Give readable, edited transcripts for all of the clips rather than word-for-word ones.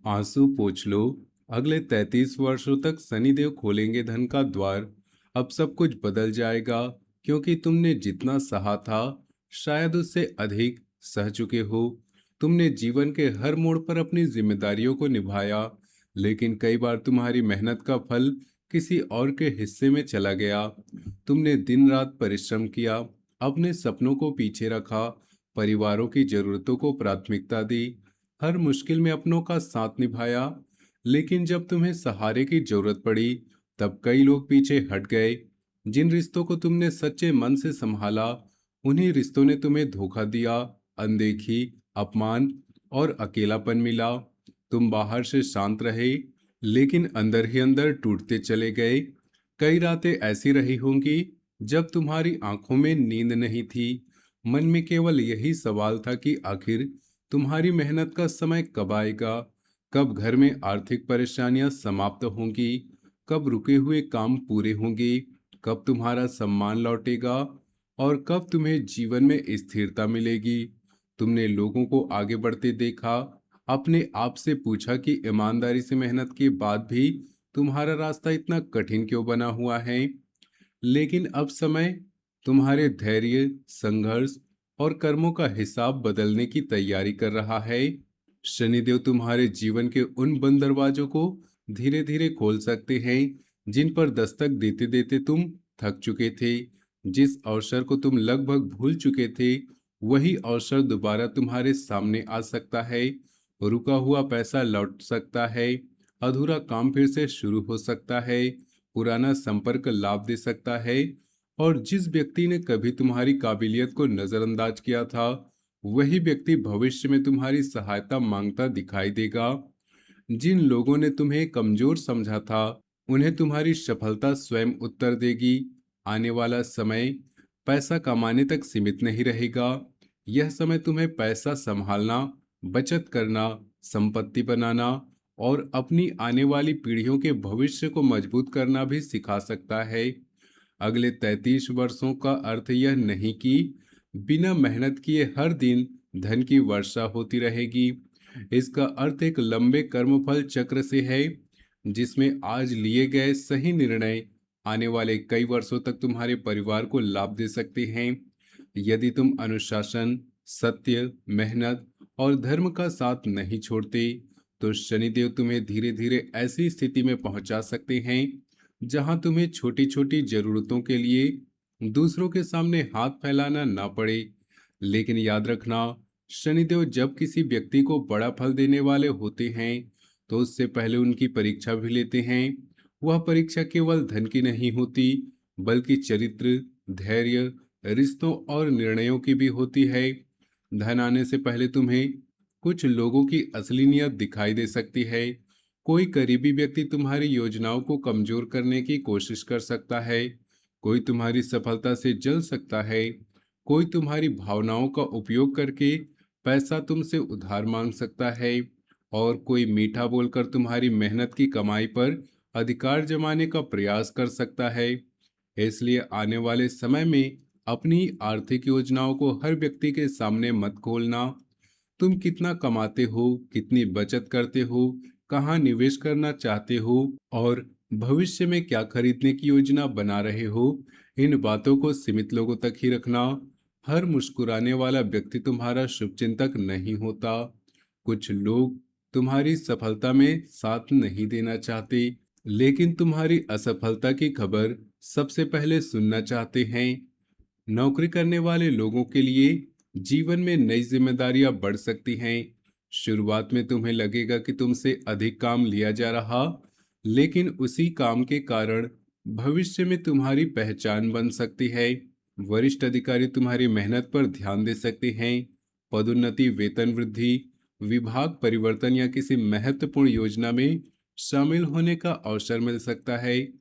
आंसू पोंछ लो। अगले 33 वर्षों तक शनिदेव खोलेंगे धन का द्वार। अब सब कुछ बदल जाएगा, क्योंकि तुमने जितना सहा था, शायद उससे अधिक सह चुके हो। तुमने जीवन के हर मोड़ पर अपनी जिम्मेदारियों को निभाया, लेकिन कई बार तुम्हारी मेहनत का फल किसी और के हिस्से में चला गया। तुमने दिन रात परिश्रम किया, अपने सपनों को पीछे रखा, परिवारों की जरूरतों को प्राथमिकता दी, हर मुश्किल में अपनों का साथ निभाया। लेकिन जब तुम्हें सहारे की जरूरत पड़ी, तब कई लोग पीछे हट गए। जिन रिश्तों को तुमने सच्चे मन से संभाला, उन्हीं रिश्तों ने तुम्हें धोखा दिया। अनदेखी, अपमान और अकेलापन मिला। तुम बाहर से शांत रहे, लेकिन अंदर ही अंदर टूटते चले गए। कई रातें ऐसी रही होंगी जब तुम्हारी आंखों में नींद नहीं थी। मन में केवल यही सवाल था कि आखिर तुम्हारी मेहनत का समय कब आएगा, कब घर में आर्थिक परेशानियां समाप्त होंगी, कब रुके हुए काम पूरे होंगे, कब तुम्हारा सम्मान लौटेगा और कब तुम्हें जीवन में स्थिरता मिलेगी। तुमने लोगों को आगे बढ़ते देखा, अपने आप से पूछा कि ईमानदारी से मेहनत के बाद भी तुम्हारा रास्ता इतना कठिन क्यों बना हुआ है। लेकिन अब समय तुम्हारे धैर्य, संघर्ष और कर्मों का हिसाब बदलने की तैयारी कर रहा है। शनिदेव तुम्हारे जीवन के उन बंद दरवाजों को धीरे धीरे खोल सकते हैं, जिन पर दस्तक देते देते तुम थक चुके थे। जिस अवसर को तुम लगभग भूल चुके थे, वही अवसर दोबारा तुम्हारे सामने आ सकता है। रुका हुआ पैसा लौट सकता है, अधूरा काम फिर से शुरू हो सकता है, पुराना संपर्क लाभ दे सकता है, और जिस व्यक्ति ने कभी तुम्हारी काबिलियत को नजरअंदाज किया था, वही व्यक्ति भविष्य में तुम्हारी सहायता मांगता दिखाई देगा। जिन लोगों ने तुम्हें कमजोर समझा था, उन्हें तुम्हारी सफलता स्वयं उत्तर देगी। आने वाला समय पैसा कमाने तक सीमित नहीं रहेगा। यह समय तुम्हें पैसा संभालना, बचत करना, संपत्ति बनाना और अपनी आने वाली पीढ़ियों के भविष्य को मजबूत करना भी सिखा सकता है। अगले 33 वर्षों का अर्थ यह नहीं कि बिना मेहनत किए हर दिन धन की वर्षा होती रहेगी। इसका अर्थ एक लंबे कर्मफल चक्र से है, जिसमें आज लिए गए सही निर्णय आने वाले कई वर्षों तक तुम्हारे परिवार को लाभ दे सकते हैं। यदि तुम अनुशासन, सत्य, मेहनत और धर्म का साथ नहीं छोड़ते, तो शनिदेव तुम्हें धीरे धीरे ऐसी स्थिति में पहुंचा सकते हैं जहां तुम्हें छोटी छोटी जरूरतों के लिए दूसरों के सामने हाथ फैलाना ना पड़े। लेकिन याद रखना, शनिदेव जब किसी व्यक्ति को बड़ा फल देने वाले होते हैं, तो उससे पहले उनकी परीक्षा भी लेते हैं। वह परीक्षा केवल धन की नहीं होती, बल्कि चरित्र, धैर्य, रिश्तों और निर्णयों की भी होती है। धन आने से पहले तुम्हें कुछ लोगों की असली नीयत दिखाई दे सकती है। कोई करीबी व्यक्ति तुम्हारी योजनाओं को कमजोर करने की कोशिश कर सकता है, कोई तुम्हारी सफलता से जल सकता है, कोई तुम्हारी भावनाओं का उपयोग करके पैसा तुमसे उधार मांग सकता है, और कोई मीठा बोलकर तुम्हारी मेहनत की कमाई पर अधिकार जमाने का प्रयास कर सकता है। इसलिए आने वाले समय में अपनी आर्थिक योजनाओं को हर व्यक्ति के सामने मत खोलना। तुम कितना कमाते हो, कितनी बचत करते हो, कहाँ निवेश करना चाहते हो और भविष्य में क्या खरीदने की योजना बना रहे हो, इन बातों को सीमित लोगों तक ही रखना। हर मुस्कुराने वाला व्यक्ति तुम्हारा शुभचिंतक नहीं होता। कुछ लोग तुम्हारी सफलता में साथ नहीं देना चाहते, लेकिन तुम्हारी असफलता की खबर सबसे पहले सुनना चाहते हैं। नौकरी करने वाले लोगों के लिए जीवन में नई जिम्मेदारियां बढ़ सकती हैं। शुरुआत में तुम्हें लगेगा कि तुमसे अधिक काम लिया जा रहा, लेकिन उसी काम के कारण भविष्य में तुम्हारी पहचान बन सकती है। वरिष्ठ अधिकारी तुम्हारी मेहनत पर ध्यान दे सकते हैं। पदोन्नति, वेतन वृद्धि, विभाग परिवर्तन या किसी महत्वपूर्ण योजना में शामिल होने का अवसर मिल सकता है।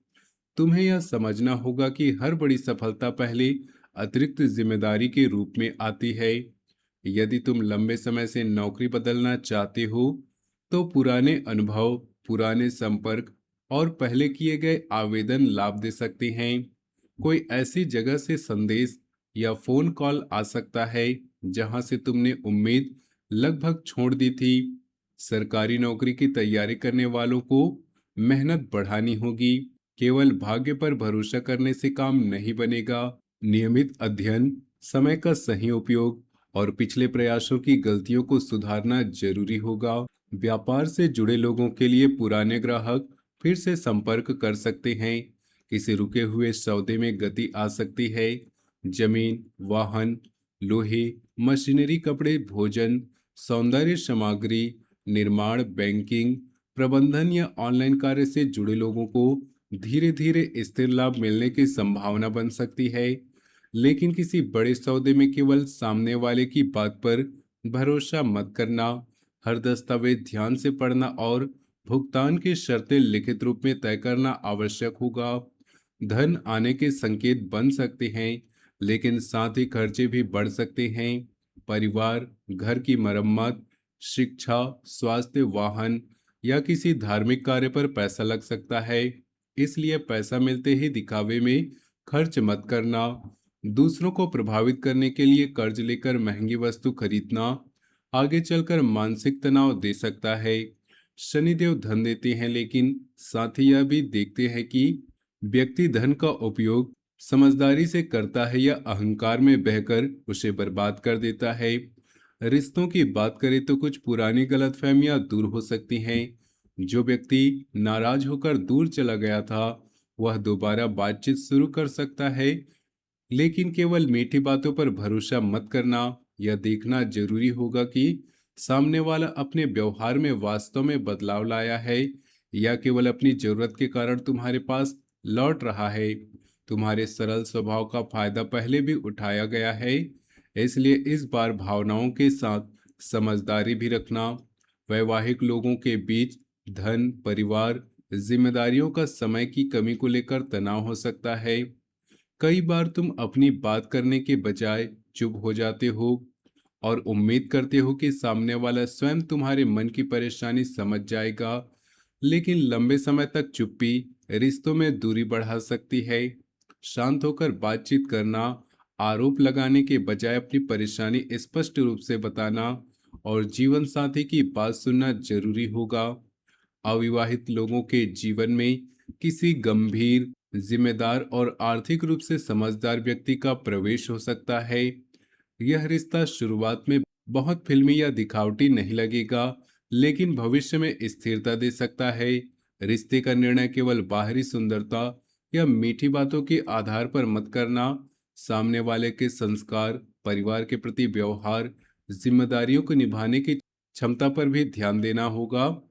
तुम्हें यह समझना होगा कि हर बड़ी सफलता पहले अतिरिक्त जिम्मेदारी के रूप में आती है। यदि तुम लंबे समय से नौकरी बदलना चाहते हो, तो पुराने अनुभव, पुराने संपर्क और पहले किए गए आवेदन लाभ दे सकते हैं। कोई ऐसी जगह से संदेश या फोन कॉल आ सकता है जहां से तुमने उम्मीद लगभग छोड़ दी थी। सरकारी नौकरी की तैयारी करने वालों को मेहनत बढ़ानी होगी। केवल भाग्य पर भरोसा करने से काम नहीं बनेगा। नियमित अध्ययन, समय का सही उपयोग और पिछले प्रयासों की गलतियों को सुधारना जरूरी होगा। व्यापार से जुड़े लोगों के लिए पुराने ग्राहक फिर से संपर्क कर सकते हैं। किसी रुके हुए सौदे में गति आ सकती है। जमीन, वाहन, लोहे, मशीनरी, कपड़े, भोजन, सौंदर्य सामग्री, निर्माण, बैंकिंग, प्रबंधन या ऑनलाइन कार्य से जुड़े लोगों को धीरे धीरे स्थिर लाभ मिलने की संभावना बन सकती है। लेकिन किसी बड़े सौदे में केवल सामने वाले की बात पर भरोसा मत करना। हर दस्तावेज ध्यान से पढ़ना और भुगतान की शर्तें लिखित रूप में तय करना आवश्यक होगा। धन आने के संकेत बन सकते हैं, लेकिन साथ ही खर्चे भी बढ़ सकते हैं। परिवार, घर की मरम्मत, शिक्षा, स्वास्थ्य, वाहन या किसी धार्मिक कार्य पर पैसा लग सकता है। इसलिए पैसा मिलते ही दिखावे में खर्च मत करना। दूसरों को प्रभावित करने के लिए कर्ज लेकर महंगी वस्तु खरीदना आगे चलकर मानसिक तनाव दे सकता है। शनिदेव धन देते हैं, लेकिन साथ ही यह भी देखते हैं कि व्यक्ति धन का उपयोग समझदारी से करता है या अहंकार में बहकर उसे बर्बाद कर देता है। रिश्तों की बात करें तो कुछ पुरानी गलतफहमियां दूर हो सकती हैं। जो व्यक्ति नाराज होकर दूर चला गया था, वह दोबारा बातचीत शुरू कर सकता है। लेकिन केवल मीठी बातों पर भरोसा मत करना। यह देखना जरूरी होगा कि सामने वाला अपने व्यवहार में वास्तव में बदलाव लाया है या केवल अपनी जरूरत के कारण तुम्हारे पास लौट रहा है। तुम्हारे सरल स्वभाव का फायदा पहले भी उठाया गया है, इसलिए इस बार भावनाओं के साथ समझदारी भी रखना। वैवाहिक लोगों के बीच धन, परिवार, जिम्मेदारियों का समय की कमी को लेकर तनाव हो सकता है। कई बार तुम अपनी बात करने के बजाय चुप हो जाते हो और उम्मीद करते हो कि सामने वाला स्वयं तुम्हारे मन की परेशानी समझ जाएगा। लेकिन लंबे समय तक चुप्पी रिश्तों में दूरी बढ़ा सकती है। शांत होकर बातचीत करना, आरोप लगाने के बजाय अपनी परेशानी स्पष्ट रूप से बताना और जीवन साथी की बात सुनना जरूरी होगा। अविवाहित लोगों के जीवन में किसी गंभीर, जिम्मेदार और आर्थिक रूप से समझदार व्यक्ति का प्रवेश हो सकता है। यह रिश्ता शुरुआत में बहुत फिल्मी या दिखावटी नहीं लगेगा, लेकिन भविष्य में स्थिरता दे सकता है। रिश्ते का निर्णय केवल बाहरी सुंदरता या मीठी बातों के आधार पर मत करना। सामने वाले के संस्कार, परिवार के प्रति व्यवहार, जिम्मेदारियों को निभाने की क्षमता पर भी ध्यान देना होगा।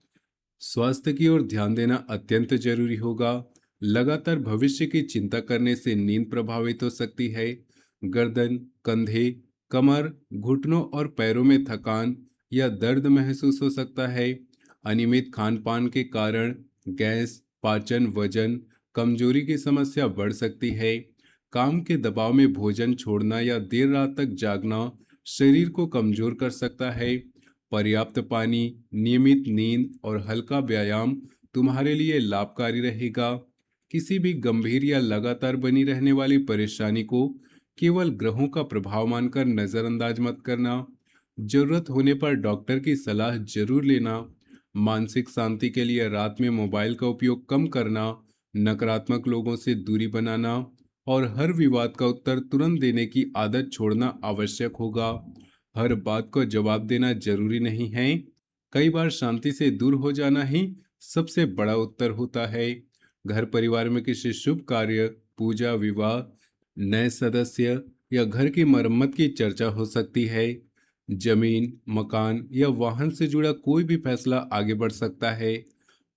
स्वास्थ्य की ओर ध्यान देना अत्यंत जरूरी होगा। लगातार भविष्य की चिंता करने से नींद प्रभावित हो सकती है। गर्दन, कंधे, कमर, घुटनों और पैरों में थकान या दर्द महसूस हो सकता है। अनियमित खान पान के कारण गैस, पाचन, वजन, कमजोरी की समस्या बढ़ सकती है। काम के दबाव में भोजन छोड़ना या देर रात तक जागना शरीर को कमजोर कर सकता है। पर्याप्त पानी, नियमित नींद और हल्का व्यायाम तुम्हारे लिए लाभकारी रहेगा। किसी भी गंभीर या लगातार बनी रहने वाली परेशानी को केवल ग्रहों का प्रभाव मानकर नजरअंदाज मत करना। जरूरत होने पर डॉक्टर की सलाह जरूर लेना। मानसिक शांति के लिए रात में मोबाइल का उपयोग कम करना, नकारात्मक लोगों से दूरी बनाना और हर विवाद का उत्तर तुरंत देने की आदत छोड़ना आवश्यक होगा। हर बात को जवाब देना जरूरी नहीं है। कई बार शांति से दूर हो जाना ही सबसे बड़ा उत्तर होता है। घर परिवार में किसी शुभ कार्य, पूजा, विवाह, नए सदस्य या घर की मरम्मत की चर्चा हो सकती है। जमीन, मकान या वाहन से जुड़ा कोई भी फैसला आगे बढ़ सकता है।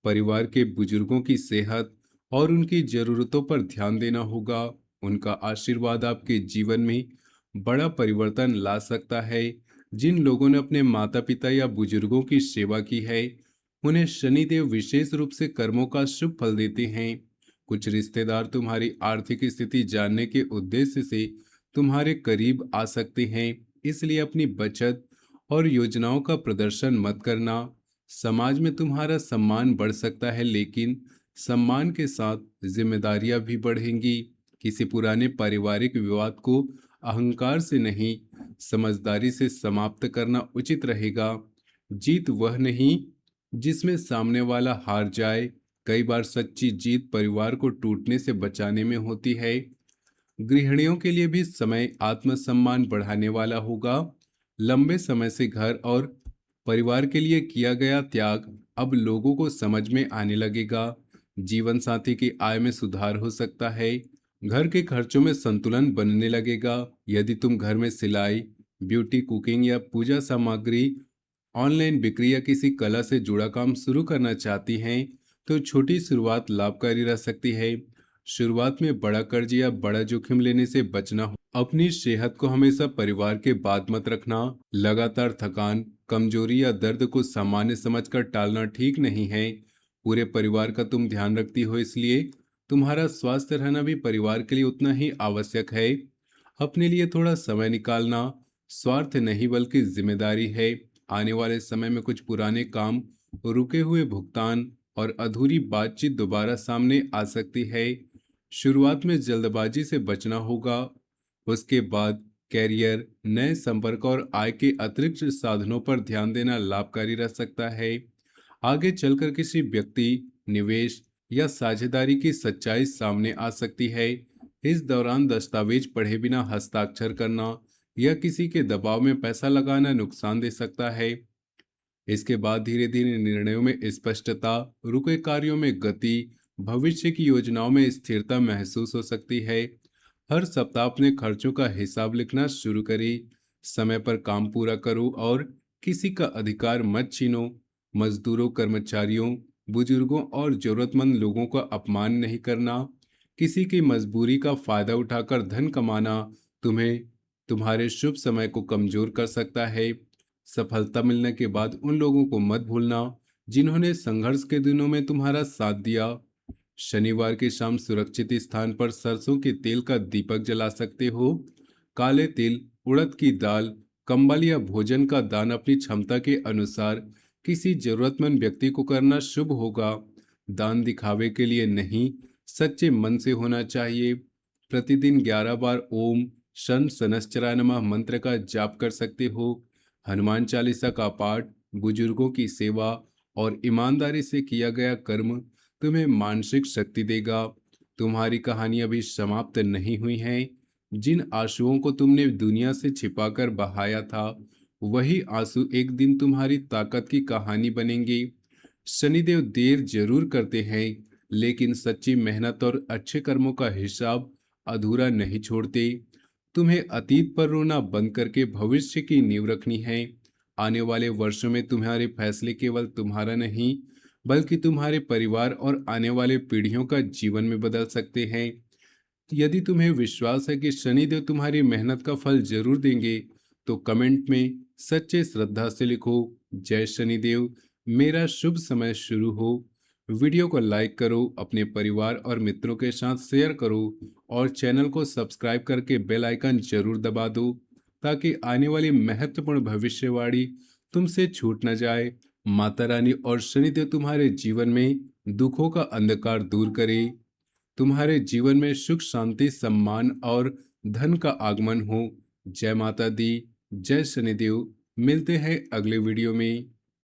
परिवार के बुजुर्गों की सेहत और उनकी जरूरतों पर ध्यान देना होगा। उनका आशीर्वाद आपके जीवन में बड़ा परिवर्तन ला सकता है। जिन लोगों ने अपने माता पिता या बुजुर्गों की सेवा की है, उन्हें शनिदेव विशेष रूप से कर्मों का शुभ फल देते हैं। कुछ रिश्तेदार तुम्हारी आर्थिक स्थिति जानने के उद्देश्य से तुम्हारे करीब आ सकते हैं, इसलिए अपनी बचत और योजनाओं का प्रदर्शन मत करना। समाज में तुम्हारा सम्मान बढ़ सकता है, लेकिन सम्मान के साथ जिम्मेदारियां भी बढ़ेंगी। किसी पुराने पारिवारिक विवाद को अहंकार से नहीं, समझदारी से समाप्त करना उचित रहेगा। जीत वह नहीं जिसमें सामने वाला हार जाए। कई बार सच्ची जीत परिवार को टूटने से बचाने में होती है। गृहिणियों के लिए भी समय आत्मसम्मान बढ़ाने वाला होगा। लंबे समय से घर और परिवार के लिए किया गया त्याग अब लोगों को समझ में आने लगेगा। जीवन साथी की आय में सुधार हो सकता है। घर के खर्चों में संतुलन बनने लगेगा। यदि तुम घर में सिलाई, ब्यूटी, कुकिंग या पूजा सामग्री, ऑनलाइन बिक्री या किसी कला से जुड़ा काम शुरू करना चाहती हैं, तो छोटी शुरुआत लाभकारी रह सकती है। शुरुआत में बड़ा कर्ज या बड़ा जोखिम लेने से बचना हो। अपनी सेहत को हमेशा परिवार के बाद मत रखना। लगातार थकान, कमजोरी या दर्द को सामान्य समझकर टालना ठीक नहीं है। पूरे परिवार का तुम ध्यान रखती हो, इसलिए तुम्हारा स्वास्थ्य रहना भी परिवार के लिए उतना ही आवश्यक है। अपने लिए थोड़ा समय निकालना स्वार्थ नहीं बल्कि जिम्मेदारी है। आने वाले समय में कुछ पुराने काम, रुके हुए भुगतान और अधूरी बातचीत दोबारा सामने आ सकती है। शुरुआत में जल्दबाजी से बचना होगा। उसके बाद कैरियर, नए संपर्क और आय के अतिरिक्त साधनों पर ध्यान देना लाभकारी रह सकता है। आगे चलकर किसी व्यक्ति, निवेश या साझेदारी की सच्चाई सामने आ सकती है। इस दौरान दस्तावेज पढ़े बिना हस्ताक्षर करना या किसी के दबाव में पैसा लगाना नुकसान दे सकता है। इसके बाद धीरे धीरे निर्णयों में स्पष्टता, रुके कार्यों में गति, भविष्य की योजनाओं में स्थिरता महसूस हो सकती है। हर सप्ताह अपने खर्चों का हिसाब लिखना शुरू करें। समय पर काम पूरा करो और किसी का अधिकार मत छीनो। मजदूरों, कर्मचारियों, बुजुर्गों और जरूरतमंद लोगों का अपमान नहीं करना। किसी की मजबूरी का फायदा उठाकर धन कमाना तुम्हें तुम्हारे शुभ समय को कमजोर कर सकता है। सफलता मिलने के बाद उन लोगों को मत भूलना जिन्होंने संघर्ष के दिनों में तुम्हारा साथ दिया। शनिवार की शाम सुरक्षित स्थान पर सरसों के तेल का दीपक जला सकते हो। काले तिल, उड़द की दाल, कंबल या भोजन का दान अपनी क्षमता के अनुसार किसी जरूरतमंद व्यक्ति को करना शुभ होगा। दान दिखावे के लिए नहीं, सच्चे मन से होना चाहिए। प्रतिदिन 11 बार ओम शन सनश्चराय नमः मंत्र का जाप कर सकते हो। हनुमान चालीसा का पाठ, बुजुर्गों की सेवा और ईमानदारी से किया गया कर्म तुम्हें मानसिक शक्ति देगा। तुम्हारी कहानी अभी समाप्त नहीं हुई है। जिन आंसुओं को तुमने दुनिया से छिपाकर बहाया था, वही आंसू एक दिन तुम्हारी ताकत की कहानी बनेंगे। शनिदेव देर जरूर करते हैं, लेकिन सच्ची मेहनत और अच्छे कर्मों का हिसाब अधूरा नहीं छोड़ते। तुम्हें अतीत पर रोना बंद करके भविष्य की नींव रखनी है। आने वाले वर्षों में तुम्हारे फैसले केवल तुम्हारा नहीं, बल्कि तुम्हारे परिवार और आने वाले पीढ़ियों का जीवन में बदल सकते हैं। यदि तुम्हें विश्वास है कि शनिदेव तुम्हारी मेहनत का फल जरूर देंगे, तो कमेंट में सच्चे श्रद्धा से लिखो, जय शनिदेव, मेरा शुभ समय शुरू हो। वीडियो को लाइक करो, अपने परिवार और मित्रों के साथ शेयर करो और चैनल को सब्सक्राइब करके बेल आइकन जरूर दबा दो, ताकि आने वाली महत्वपूर्ण भविष्यवाणी तुमसे छूट न जाए। माता रानी और शनिदेव तुम्हारे जीवन में दुखों का अंधकार दूर करे, तुम्हारे जीवन में सुख, शांति, सम्मान और धन का आगमन हो। जय माता दी, जय शनिदेव। मिलते हैं अगले वीडियो में।